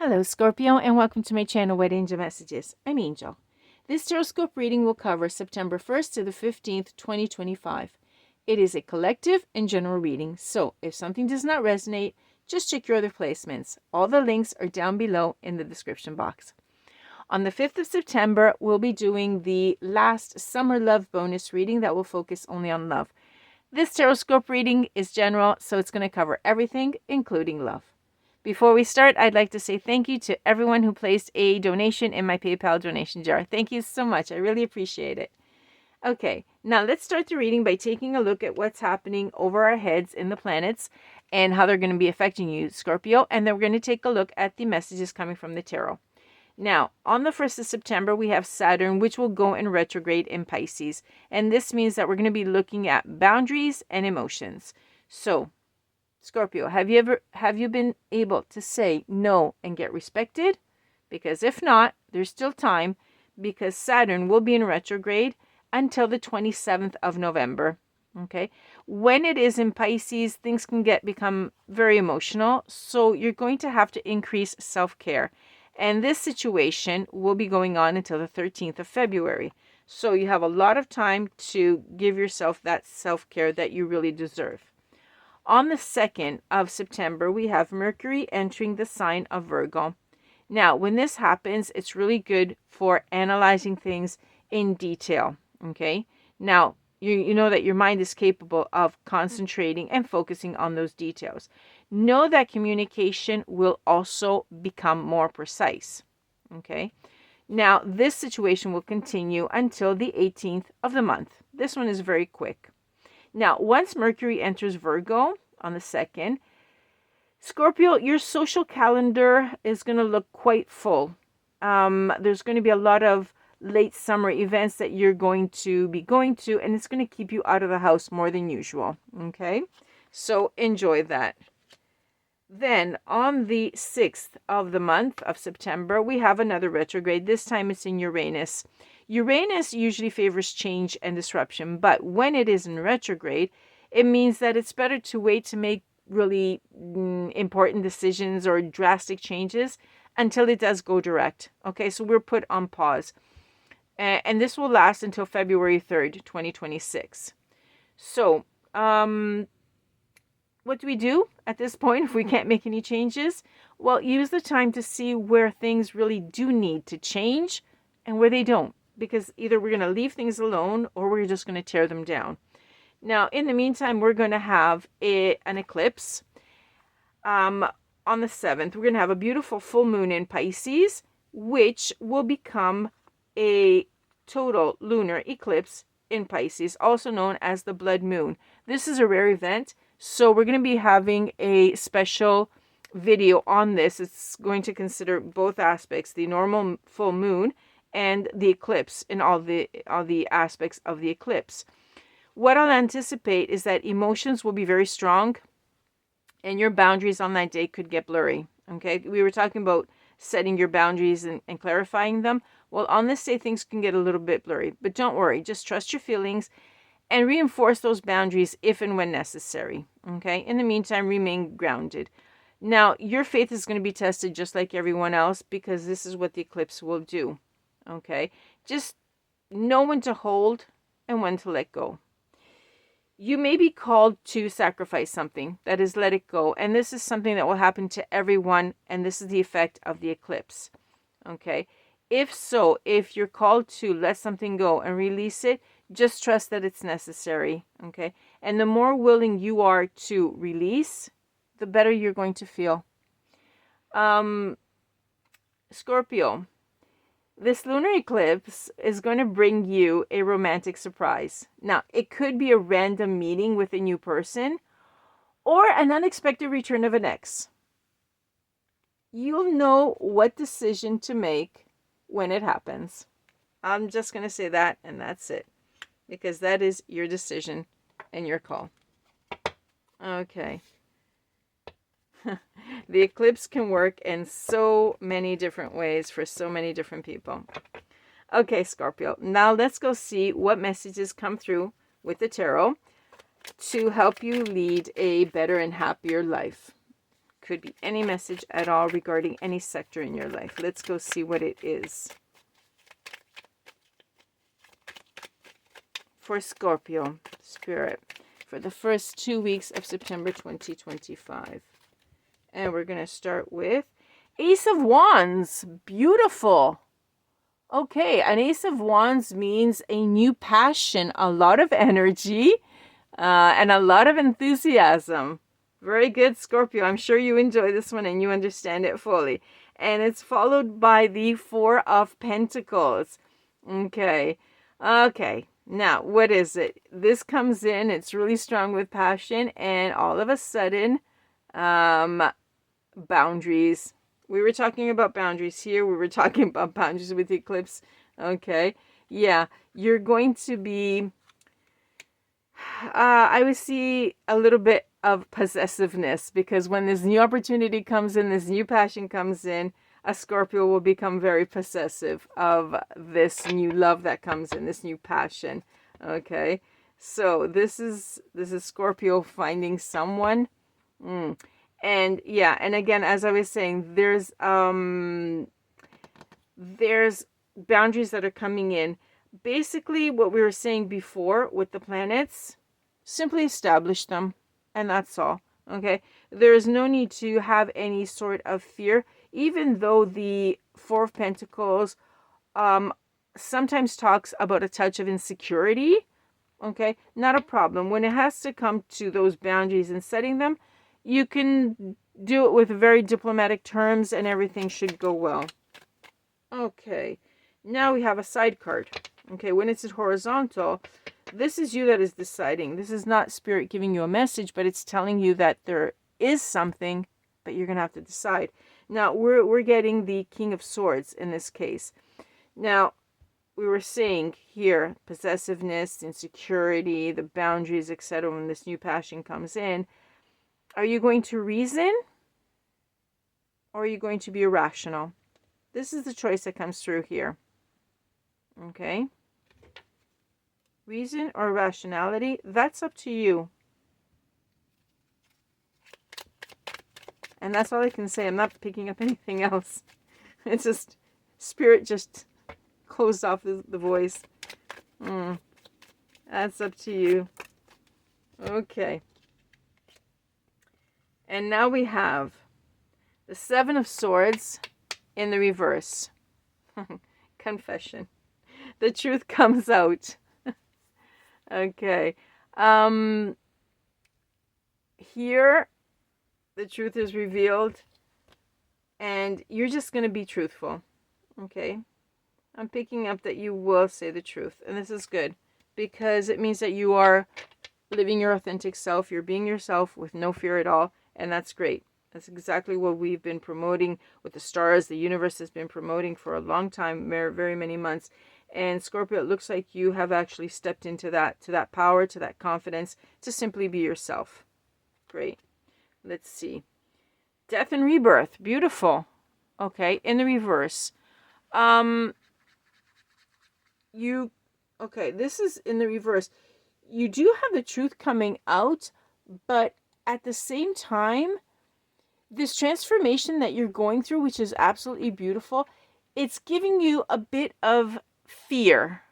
Hello Scorpio and welcome to my channel White Angel Messages. I'm Angel. This TarotScope reading will cover September 1st to the 15th, 2025. It is a collective and general reading, so if something does not resonate, just check your other placements. All the links are down below in the description box. On the 5th of September, we'll be doing the last Summer Love bonus reading that will focus only on love. This TarotScope reading is general, so it's going to cover everything, including love. Before we start, I'd like to say thank you to everyone who placed a donation in my PayPal donation jar. Thank you so much. I really appreciate it. Okay, now let's start the reading by taking a look at what's happening over our heads in the planets and how they're going to be affecting you, Scorpio. And then we're going to take a look at the messages coming from the tarot. Now, on the 1st of September, we have Saturn, which will go in retrograde in Pisces. And this means that we're going to be looking at boundaries and emotions. So, Scorpio, have you been able to say no and get respected? Because if not, there's still time, because Saturn will be in retrograde until the 27th of November. Okay? When it is in Pisces, things can become very emotional, so you're going to have to increase self-care. And this situation will be going on until the 13th of February. So you have a lot of time to give yourself that self-care that you really deserve. On the 2nd of September, we have Mercury entering the sign of Virgo. Now, when this happens, it's really good for analyzing things in detail, okay? Now, you know that your mind is capable of concentrating and focusing on those details. Know that communication will also become more precise, okay? Now, this situation will continue until the 18th of the month. This one is very quick. Now, once Mercury enters Virgo on the 2nd, Scorpio, your social calendar is going to look quite full. There's going to be a lot of late summer events that you're going to be going to, and it's going to keep you out of the house more than usual. Okay? So enjoy that. Then on the 6th of the month of September, we have another retrograde. This time it's in Uranus. Uranus usually favors change and disruption, but when it is in retrograde, it means that it's better to wait to make really important decisions or drastic changes until it does go direct. Okay, so we're put on pause. And this will last until February 3rd, 2026. So, what do we do at this point if we can't make any changes? Well, use the time to see where things really do need to change and where they don't. Because either we're going to leave things alone or we're just going to tear them down. Now, in the meantime, we're going to have an eclipse. On the 7th, we're going to have a beautiful full moon in Pisces, which will become a total lunar eclipse in Pisces, also known as the blood moon. This is a rare event, so we're going to be having a special video on this. It's going to consider both aspects, the normal full moon and the eclipse, and all the aspects of the eclipse. What I'll anticipate is that emotions will be very strong and your boundaries on that day could get blurry. Okay, we were talking about setting your boundaries and clarifying them. Well, on this day, things can get a little bit blurry, but don't worry. Just trust your feelings and reinforce those boundaries if and when necessary. Okay, in the meantime, remain grounded. Now, your faith is going to be tested just like everyone else, because this is what the eclipse will do. Okay, just know when to hold and when to let go. You may be called to sacrifice something, that is, let it go. And this is something that will happen to everyone, and this is the effect of the eclipse. Okay, if so, if you're called to let something go and release it, just trust that it's necessary. Okay, and the more willing you are to release, the better you're going to feel. Scorpio, this lunar eclipse is going to bring you a romantic surprise. Now, it could be a random meeting with a new person or an unexpected return of an ex. You'll know what decision to make when it happens. I'm just going to say that, and that's it, because that is your decision and your call. Okay. The eclipse can work in so many different ways for so many different people. Okay, Scorpio. Now let's go see what messages come through with the tarot to help you lead a better and happier life. Could be any message at all regarding any sector in your life. Let's go see what it is. For Scorpio, Spirit, for the first 2 weeks of September 2025. And we're going to start with Ace of Wands. Beautiful. Okay, an Ace of Wands means a new passion, a lot of energy, and a lot of enthusiasm. Very good, Scorpio. I'm sure you enjoy this one and you understand it fully. And it's followed by the Four of Pentacles. Okay. Now, what is it? This comes in, it's really strong with passion, and all of a sudden, boundaries. We were talking about boundaries here. We were talking about boundaries with the eclipse. Okay. Yeah, you're going to be, I would see a little bit of possessiveness, because when this new opportunity comes in, this new passion comes in, a Scorpio will become very possessive of this new love that comes in, this new passion. Okay, so this is Scorpio finding someone. And yeah, and again, as I was saying, there's boundaries that are coming in. Basically, what we were saying before with the planets, simply establish them, and that's all. Okay, there is no need to have any sort of fear, even though the Four of Pentacles sometimes talks about a touch of insecurity. Okay, not a problem. When it has to come to those boundaries and setting them, you can do it with very diplomatic terms and everything should go well. Okay, now we have a side card. Okay, when it's at horizontal, this is you that is deciding. This is not Spirit giving you a message, but it's telling you that there is something, but you're going to have to decide. Now, we're getting the King of Swords in this case. Now, we were saying here, possessiveness, insecurity, the boundaries, etc. when this new passion comes in. Are you going to reason? Or are you going to be irrational? This is the choice that comes through here. Okay? Reason or rationality, that's up to you. And that's all I can say. I'm not picking up anything else. It's just, Spirit just closed off the voice. That's up to you. Okay. And now we have the Seven of Swords in the reverse. Confession. The truth comes out. Okay. Here, the truth is revealed, and you're just going to be truthful. Okay. I'm picking up that you will say the truth, and this is good because it means that you are living your authentic self. You're being yourself with no fear at all, and that's great. That's exactly what we've been promoting with the stars. The universe has been promoting for a long time, very many months. And Scorpio, it looks like you have actually stepped into that power, to that confidence, to simply be yourself. Great. Let's see. Death and rebirth. Beautiful. Okay, in the reverse. Okay, this is in the reverse. You do have the truth coming out, but at the same time, this transformation that you're going through, which is absolutely beautiful, it's giving you a bit of fear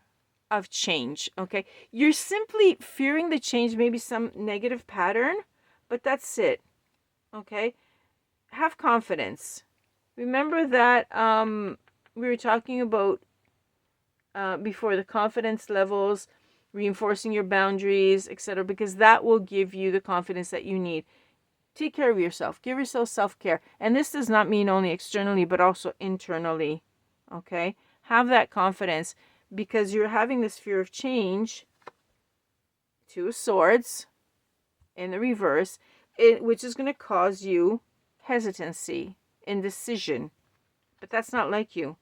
of change. Okay, you're simply fearing the change, maybe some negative pattern, but that's it. Okay, have confidence. Remember that we were talking about before, the confidence levels, reinforcing your boundaries, etc., because that will give you the confidence that you need. Take care of yourself. Give yourself self-care. And this does not mean only externally, but also internally. Okay? Have that confidence, because you're having this fear of change. Two of Swords in the reverse, which is going to cause you hesitancy, indecision. But that's not like you.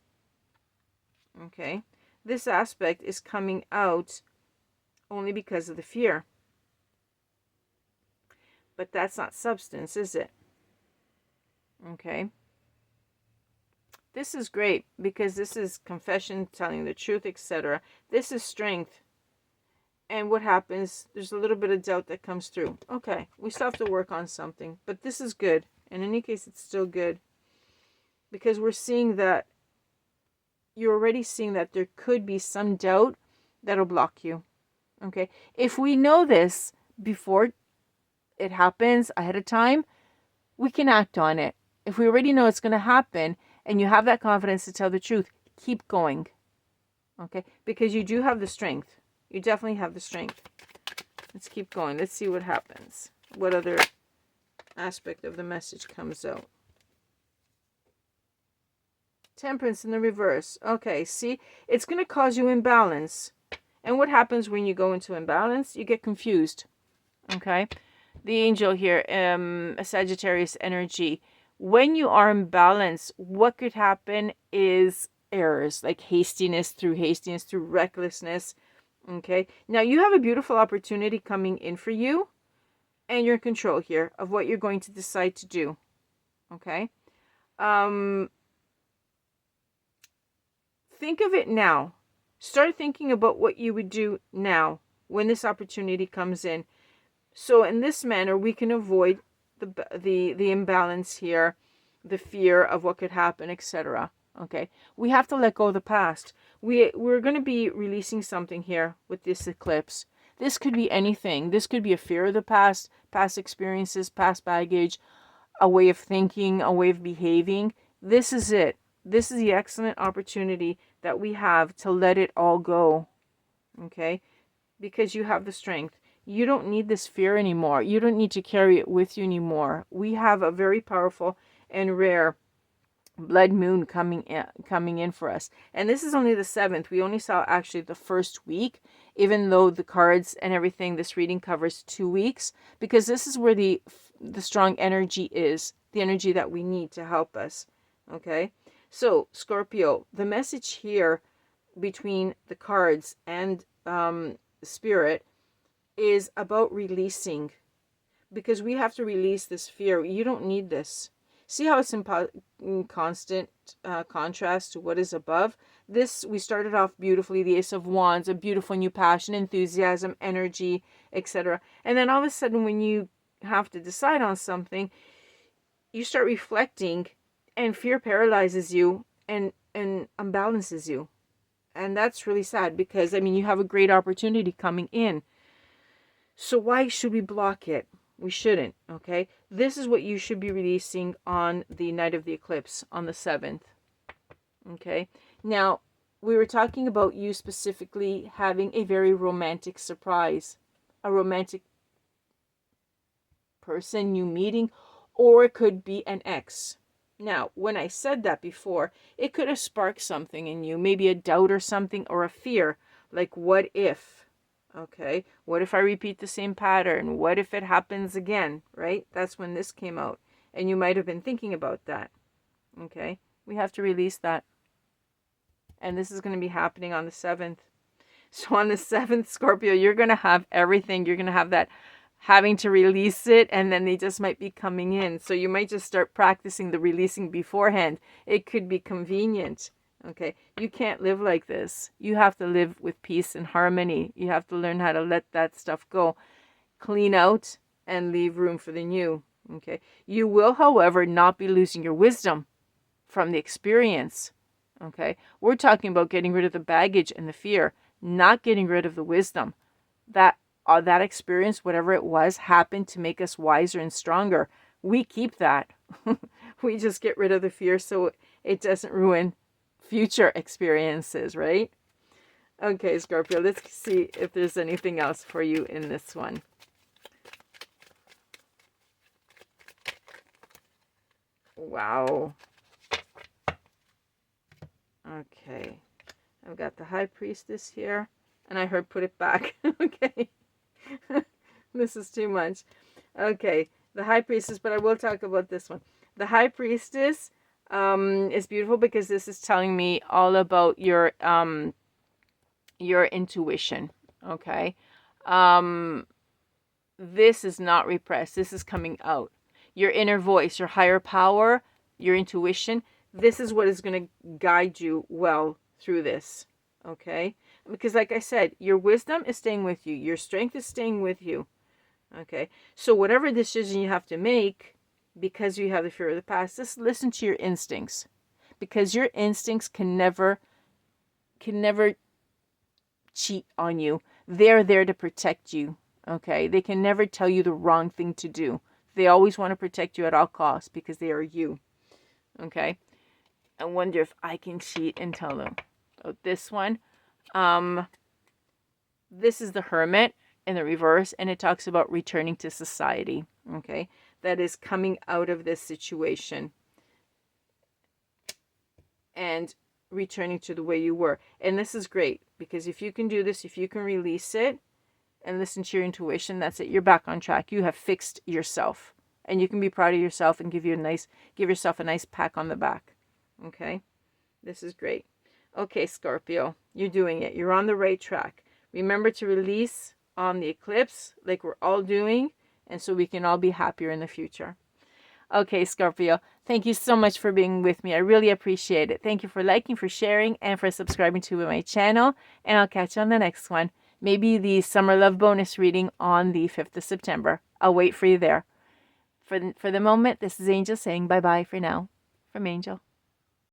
Okay? This aspect is coming out only because of the fear. But that's not substance, is it? Okay. This is great because this is confession, telling the truth, etc. This is strength. And what happens, there's a little bit of doubt that comes through. Okay, we still have to work on something, but this is good. In any case, it's still good. Because we're seeing that, you're already seeing that there could be some doubt that'll block you. Okay? If we know this before it happens ahead of time, we can act on it. If we already know it's going to happen and you have that confidence to tell the truth, keep going. Okay? Because you do have the strength. You definitely have the strength. Let's keep going. Let's see what happens. What other aspect of the message comes out? Temperance in the reverse. Okay, see? It's going to cause you imbalance. And what happens when you go into imbalance? You get confused. Okay? The angel here, a Sagittarius energy. When you are in balance, what could happen is errors, like hastiness through recklessness. Okay? Now, you have a beautiful opportunity coming in for you, and you're in control here of what you're going to decide to do. Okay? Think of it now. Start thinking about what you would do now when this opportunity comes in. So in this manner, we can avoid the imbalance here, the fear of what could happen, etc. Okay, we have to let go of the past. We're going to be releasing something here with this eclipse. This could be anything. This could be a fear of the past experiences, past baggage, a way of thinking, a way of behaving. This is it. This is the excellent opportunity that we have to let it all go. Okay, because you have the strength. You don't need this fear anymore. You don't need to carry it with you anymore. We have a very powerful and rare blood moon coming in for us. And this is only the 7th. We only saw actually the first week, even though the cards and everything, this reading covers 2 weeks, because this is where the strong energy is, the energy that we need to help us. Okay? So, Scorpio, the message here between the cards and Spirit is about releasing, because we have to release this fear. You don't need this. See how it's in constant contrast to what is above? This, we started off beautifully, the Ace of Wands, a beautiful new passion, enthusiasm, energy, etc. And then all of a sudden, when you have to decide on something, you start reflecting, and fear paralyzes you and unbalances you. And that's really sad, because, I mean, you have a great opportunity coming in. So why should we block it? We shouldn't, okay? This is what you should be releasing on the night of the eclipse, on the 7th, okay? Now, we were talking about you specifically having a very romantic surprise, a romantic person you meeting, or it could be an ex. Now, when I said that before, it could have sparked something in you, maybe a doubt or something, or a fear, like what if? Okay, what if I repeat the same pattern? What if it happens again, right? That's when this came out. And you might have been thinking about that. Okay, we have to release that. And this is going to be happening on the 7th. So on the 7th, Scorpio, you're going to have everything. You're going to have that having to release it, and then they just might be coming in. So you might just start practicing the releasing beforehand. It could be convenient. Okay, you can't live like this. You have to live with peace and harmony. You have to learn how to let that stuff go. Clean out and leave room for the new. Okay, you will, however, not be losing your wisdom from the experience. Okay, we're talking about getting rid of the baggage and the fear, not getting rid of the wisdom. That experience, whatever it was, happened to make us wiser and stronger. We keep that. We just get rid of the fear so it doesn't ruin future experiences, right? Okay, Scorpio, let's see if there's anything else for you in this one. Wow. Okay. I've got the High Priestess here, and I heard put it back. Okay. This is too much. Okay, the High Priestess, but I will talk about this one. The High Priestess is beautiful because this is telling me all about your intuition. Okay, this is not repressed. This is coming out. Your inner voice, your higher power, your intuition. This is what is going to guide you well through this. Okay, because like I said, your wisdom is staying with you. Your strength is staying with you. Okay, so whatever decision you have to make, because you have the fear of the past, just listen to your instincts, because your instincts can never cheat on you. They're there to protect you. Okay, they can never tell you the wrong thing to do. They always want to protect you at all costs because they are you. Okay, I wonder if I can cheat and tell them. Oh, this one, this is the Hermit in the reverse, and it talks about returning to society. Okay, that is coming out of this situation and returning to the way you were. And this is great, because if you can do this, if you can release it and listen to your intuition, that's it. You're back on track. You have fixed yourself, and you can be proud of yourself and give yourself a nice pat on the back. Okay, this is great. Okay, Scorpio, you're doing it. You're on the right track. Remember to release on the eclipse, like we're all doing, and so we can all be happier in the future. Okay, Scorpio, thank you so much for being with me. I really appreciate it. Thank you for liking, for sharing, and for subscribing to my channel. And I'll catch you on the next one. Maybe the Summer Love bonus reading on the 5th of September. I'll wait for you there. For the moment, this is Angel saying bye-bye for now. From Angel.